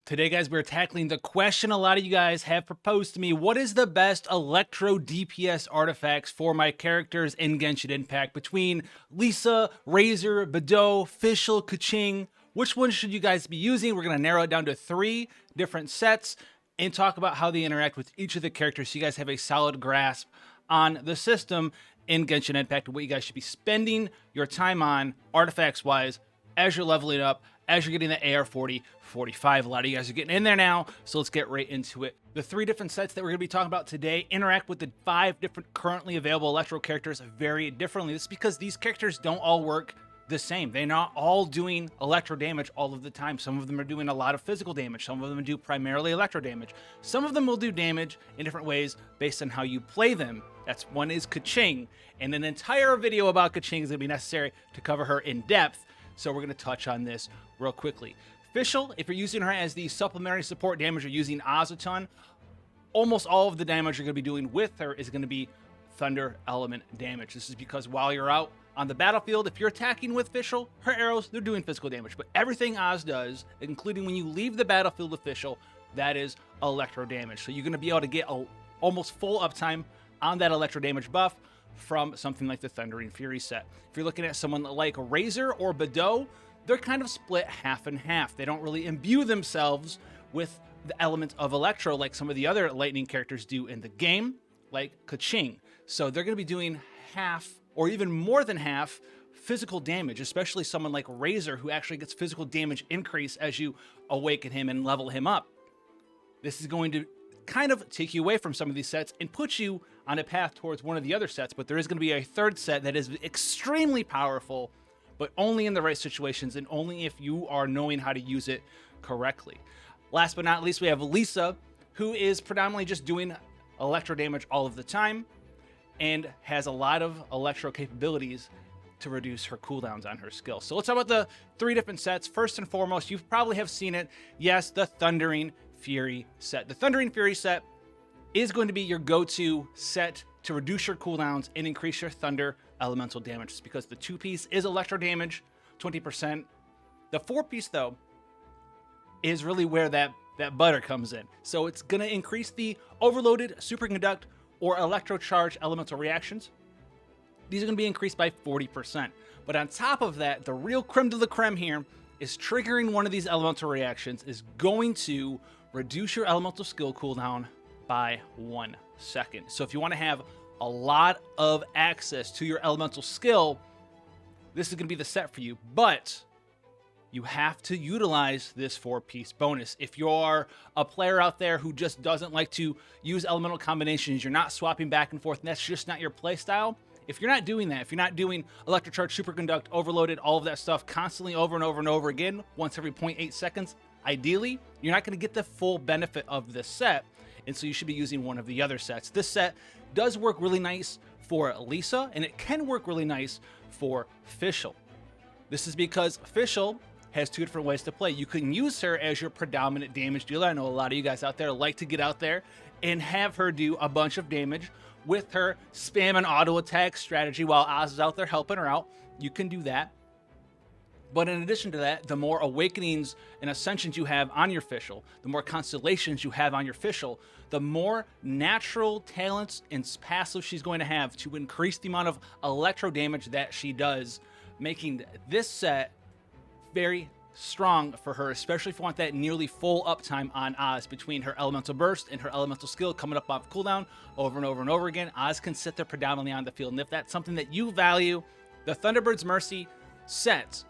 Today, guys, we're tackling the question a lot of you guys have proposed to me. What is the best Electro DPS artifacts for my characters in Genshin Impact between Lisa, Razor, Beidou, Fischl, Keqing? Which one should you guys be using? We're going to narrow it down to 3 different sets and talk about how they interact with each of the characters so you guys have a solid grasp on the system in Genshin Impact and what you guys should be spending your time on artifacts-wise as you're leveling up, as you're getting the AR 40, 45. A lot of you guys are getting in there now, so let's get right into it. The 3 different sets that we're going to be talking about today interact with the 5 different currently available Electro characters very differently. This is because these characters don't all work the same. They're not all doing Electro damage all of the time. Some of them are doing a lot of physical damage. Some of them do primarily Electro damage. Some of them will do damage in different ways based on how you play them. That's one is Keqing, and an entire video about Keqing is going to be necessary to cover her in depth. So we're going to touch on this real quickly. Fischl, if you're using her as the supplementary support damage, you're using Oz a ton, almost all of the damage you're going to be doing with her is going to be thunder element damage. This is because while you're out on the battlefield, if you're attacking with Fischl, her arrows, they're doing physical damage. But everything Oz does, including when you leave the battlefield with Fischl, that is Electro damage. So you're going to be able to get almost full uptime on that Electro damage buff from something like the Thundering Fury set. If you're looking at someone like Razor or Beidou, they're kind of split half and half. They don't really imbue themselves with the element of Electro like some of the other Lightning characters do in the game, like Keqing. So they're going to be doing half or even more than half physical damage, especially someone like Razor who actually gets physical damage increase as you awaken him and level him up. This is going to kind of take you away from some of these sets and put you on a path towards one of the other sets, but there is going to be a third set that is extremely powerful, but only in the right situations and only if you are knowing how to use it correctly. Last but not least, we have Lisa, who is predominantly just doing Electro damage all of the time and has a lot of Electro capabilities to reduce her cooldowns on her skill. So let's talk about the 3 different sets. First and foremost, you probably have seen it. Yes, the Thundering Fury set. The Thundering Fury set is going to be your go-to set to reduce your cooldowns and increase your thunder elemental damage. Just because the 2-piece is Electro damage, 20%. The 4-piece, though, is really where that butter comes in. So it's going to increase the overloaded superconduct or Electro charge elemental reactions. These are going to be increased by 40%. But on top of that, the real creme de la creme here is triggering one of these elemental reactions is going to reduce your elemental skill cooldown by 1 second. So if you want to have a lot of access to your elemental skill, this is going to be the set for you. But you have to utilize this 4-piece bonus. If you're a player out there who just doesn't like to use elemental combinations, you're not swapping back and forth, and that's just not your play style. If you're not doing that, if you're not doing Electrocharge, Superconduct, Overloaded, all of that stuff constantly over and over and over again, once every 0.8 seconds, ideally, you're not going to get the full benefit of this set, and so you should be using one of the other sets. This set does work really nice for Lisa, and it can work really nice for Fischl. This is because Fischl has 2 different ways to play. You can use her as your predominant damage dealer. I know a lot of you guys out there like to get out there and have her do a bunch of damage with her spam and auto attack strategy while Oz is out there helping her out. You can do that. But in addition to that, the more awakenings and ascensions you have on your Fischl, the more constellations you have on your Fischl, the more natural talents and passives she's going to have to increase the amount of Electro damage that she does, making this set very strong for her, especially if you want that nearly full uptime on Oz between her elemental burst and her elemental skill coming up off cooldown over and over and over again. Oz can sit there predominantly on the field, and if that's something that you value, the Thunderbird's Mercy set,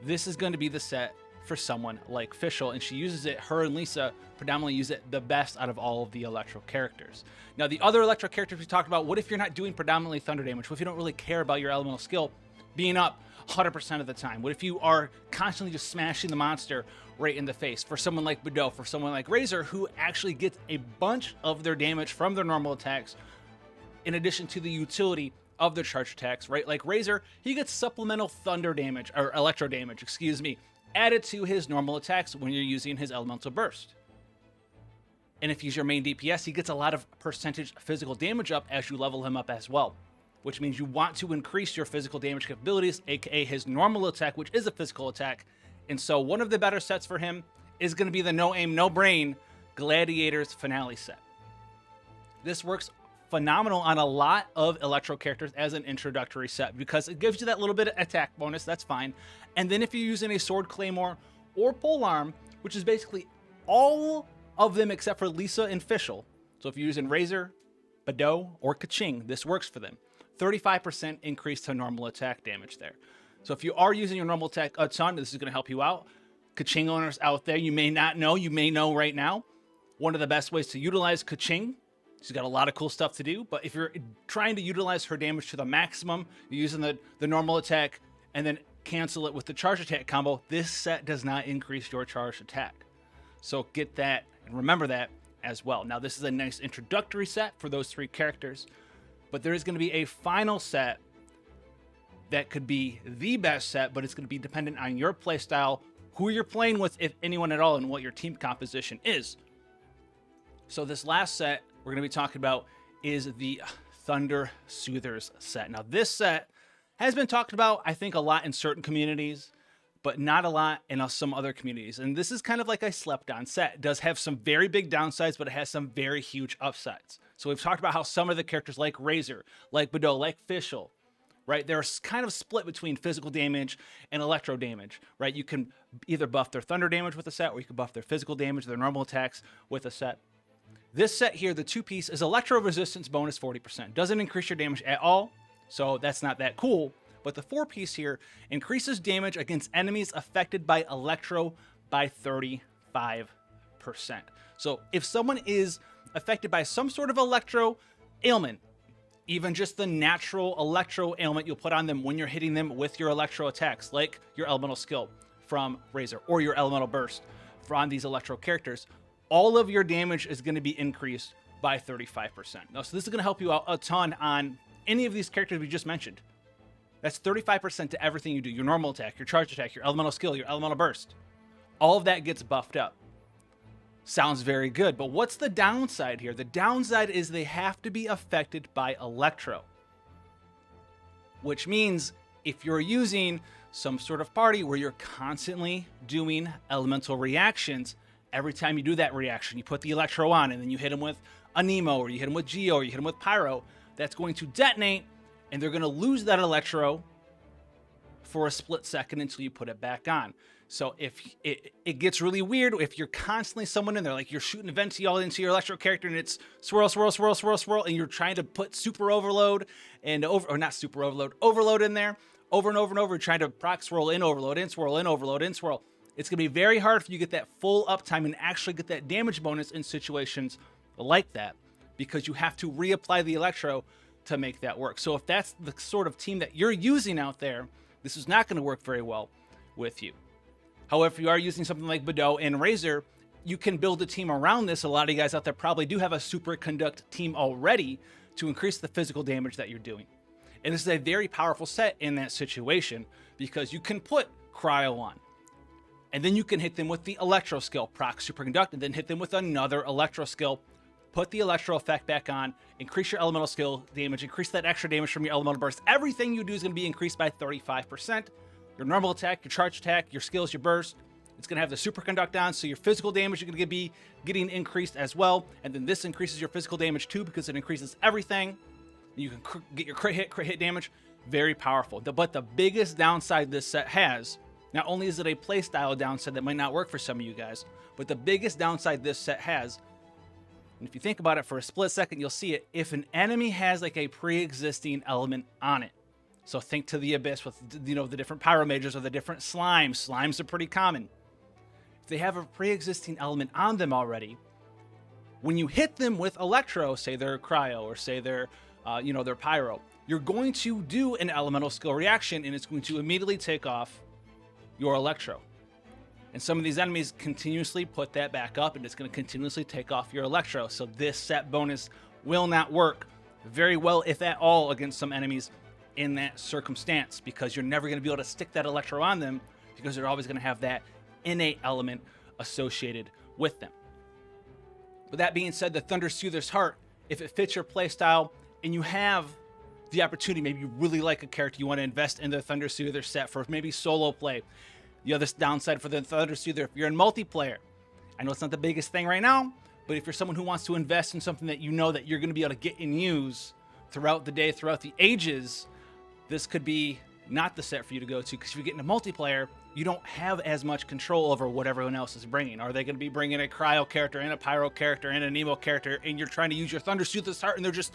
this is going to be the set for someone like Fischl, and she uses it, her and Lisa predominantly use it the best out of all of the Electro characters. Now, the other Electro characters we talked about, what if you're not doing predominantly thunder damage? What if you don't really care about your elemental skill being up 100% of the time? What if you are constantly just smashing the monster right in the face? For someone like Beidou, for someone like Razor, who actually gets a bunch of their damage from their normal attacks, in addition to the utility of their charge attacks, right? Like Razor, he gets supplemental thunder damage, or Electro damage, excuse me, added to his normal attacks when you're using his elemental burst. And if he's your main DPS, he gets a lot of percentage physical damage up as you level him up as well, which means you want to increase your physical damage capabilities, aka his normal attack, which is a physical attack. And so one of the better sets for him is going to be the No Aim, No Brain Gladiators Finale Set. This works phenomenal on a lot of Electro characters as an introductory set because it gives you that little bit of attack bonus. That's fine. And then if you're using a Sword Claymore or Polearm, which is basically all of them except for Lisa and Fischl. So if you're using Razor, Beidou, or Keqing, this works for them. 35% increase to normal attack damage there. So if you are using your normal attack a ton, this is going to help you out. Keqing owners out there, you may not know, you may know right now, one of the best ways to utilize Keqing, she's got a lot of cool stuff to do, but if you're trying to utilize her damage to the maximum, you're using the normal attack and then cancel it with the charge attack combo, this set does not increase your charge attack. So get that and remember that as well. Now this is a nice introductory set for those 3 characters, but there is going to be a final set that could be the best set, but it's going to be dependent on your playstyle, who you're playing with, if anyone at all, and what your team composition is. So this last set we're going to be talking about is the Thunder Soothers set. Now this set has been talked about, I think, a lot in certain communities, but not a lot in some other communities. And this is kind of like a slept on set. It does have some very big downsides, but it has some very huge upsides. So we've talked about how some of the characters like Razor, like Beidou, like Fischl, right? They're kind of split between physical damage and electro damage, right? You can either buff their thunder damage with a set, or you can buff their physical damage, their normal attacks with a set. This set here, the 2-piece, is electro resistance bonus 40%. Doesn't increase your damage at all, so that's not that cool. But the 4-piece here increases damage against enemies affected by electro by 35%. So if someone is affected by some sort of electro ailment, even just the natural electro ailment you'll put on them when you're hitting them with your electro attacks, like your elemental skill from Razor or your elemental burst from these electro characters, all of your damage is going to be increased by 35%. Now, so this is going to help you out a ton on any of these characters we just mentioned. That's 35% to everything you do. Your normal attack, your charge attack, your elemental skill, your elemental burst. All of that gets buffed up. Sounds very good, but what's the downside here? The downside is they have to be affected by electro. Which means if you're using some sort of party where you're constantly doing elemental reactions, every time you do that reaction, you put the electro on and then you hit them with a Nemo, or you hit them with Geo, or you hit them with Pyro, that's going to detonate and they're going to lose that electro for a split second until you put it back on. So if it gets really weird if you're constantly someone in there, like you're shooting events all into your electro character and it's swirl, swirl, swirl, swirl, swirl, and you're trying to put super overload and overload in there over and over and over, trying to proc swirl in, overload in, swirl in, overload in, swirl. It's going to be very hard for you to get that full uptime and actually get that damage bonus in situations like that, because you have to reapply the electro to make that work. So if that's the sort of team that you're using out there, this is not going to work very well with you. However, if you are using something like Beidou and Razor, you can build a team around this. A lot of you guys out there probably do have a super conduct team already to increase the physical damage that you're doing. And this is a very powerful set in that situation, because you can put Cryo on, and then you can hit them with the Electro skill, proc Superconduct, and then hit them with another Electro skill, put the Electro effect back on, increase your elemental skill damage, increase that extra damage from your elemental burst. Everything you do is going to be increased by 35%. Your normal attack, your charge attack, your skills, your burst. It's going to have the Superconduct on, so your physical damage you're going to be getting increased as well. And then this increases your physical damage too, because it increases everything. You can get your crit hit damage. Very powerful. But the biggest downside this set has, not only is it a playstyle downside that might not work for some of you guys, but the biggest downside this set has, and if you think about it for a split second, you'll see it, if an enemy has like a pre-existing element on it. So think to the Abyss with, the different Pyro Mages or the different Slimes. Slimes are pretty common. If they have a pre-existing element on them already, when you hit them with Electro, say they're Cryo or say they're, they're Pyro, you're going to do an elemental skill reaction and it's going to immediately take off your Electro. And some of these enemies continuously put that back up and it's going to continuously take off your Electro. So this set bonus will not work very well, if at all, against some enemies in that circumstance, because you're never going to be able to stick that Electro on them, because they're always going to have that innate element associated with them. With that being said, the Thunder Soother's Heart, if it fits your playstyle and you have the opportunity, maybe you really like a character, you want to invest in the Thunder Soother set for maybe solo play, The other downside for the Thunder Soother, if you're in multiplayer, I know it's not the biggest thing right now, but if you're someone who wants to invest in something that you know that you're going to be able to get and use throughout the day, throughout the ages, this could be not the set for you to go to, because if you get into multiplayer, you don't have as much control over what everyone else is bringing. Are they going to be bringing a Cryo character and a Pyro character and a Nemo character, and you're trying to use your Thunder Soother start and they're just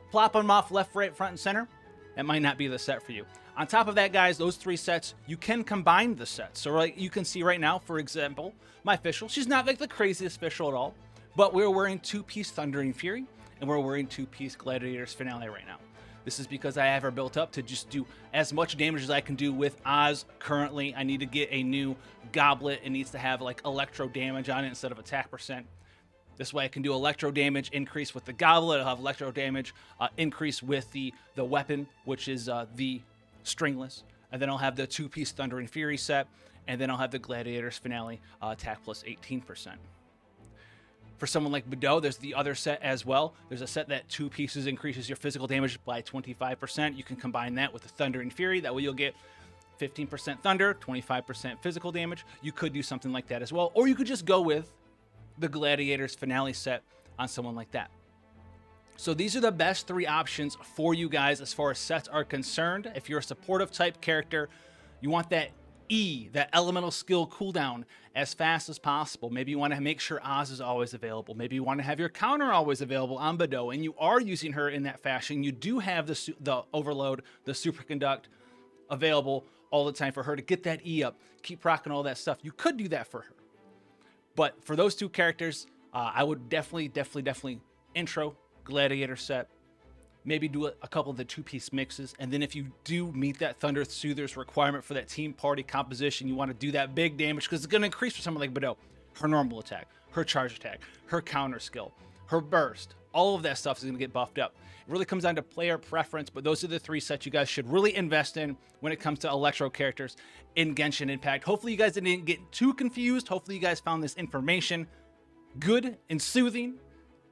plopping them off left, right, front, and center? That might not be the set for you. On top of that, guys, those 3 sets, you can combine the sets. So like you can see right now, for example, my Fischl, she's not like the craziest Fischl at all, but we're wearing 2-piece Thundering Fury, and we're wearing 2-piece Gladiators Finale right now. This is because I have her built up to just do as much damage as I can do with Oz currently. I need to get a new goblet. It needs to have like Electro damage on it instead of attack percent. This way I can do Electro damage increase with the goblet. I'll have Electro damage increase with the weapon, which is the stringless. And then I'll have the 2-piece Thundering Fury set. And then I'll have the Gladiators Finale attack plus 18%. For someone like Beidou, there's the other set as well. There's a set that 2 pieces increases your physical damage by 25%. You can combine that with the Thundering Fury. That way you'll get 15% thunder, 25% physical damage. You could do something like that as well. Or you could just go with the Gladiators Finale set on someone like that. So these are the best 3 options for you guys as far as sets are concerned. If you're a supportive type character, you want that E, that elemental skill cooldown, as fast as possible. Maybe you want to make sure Oz is always available. Maybe you want to have your counter always available on Beidou, and you are using her in that fashion. You do have the overload, the superconduct available all the time for her to get that E up, keep rocking all that stuff. You could do that for her. But for those 2 characters, I would definitely intro Gladiator set. Maybe do a couple of the 2-piece mixes. And then if you do meet that Thunder Soother's requirement for that team party composition, you want to do that big damage, because it's going to increase for someone like Beidou. Her normal attack, her charge attack, her counter skill, her burst, all of that stuff is going to get buffed up. It really comes down to player preference, but those are the 3 sets you guys should really invest in when it comes to Electro characters in Genshin Impact. Hopefully you guys didn't get too confused. Hopefully you guys found this information good and soothing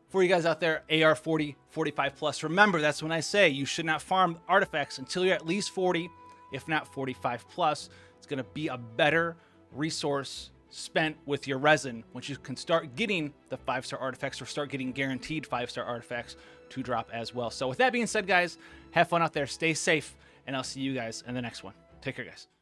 for you guys out there. AR 40, 45 plus. Remember, that's when I say you should not farm artifacts until you're at least 40, if not 45 plus. It's going to be a better resource spent with your resin once you can start getting the 5-star artifacts, or start getting guaranteed 5-star artifacts to drop as well. So with that being said, guys, have fun out there, stay safe, and I'll see you guys in the next one. Take care, guys.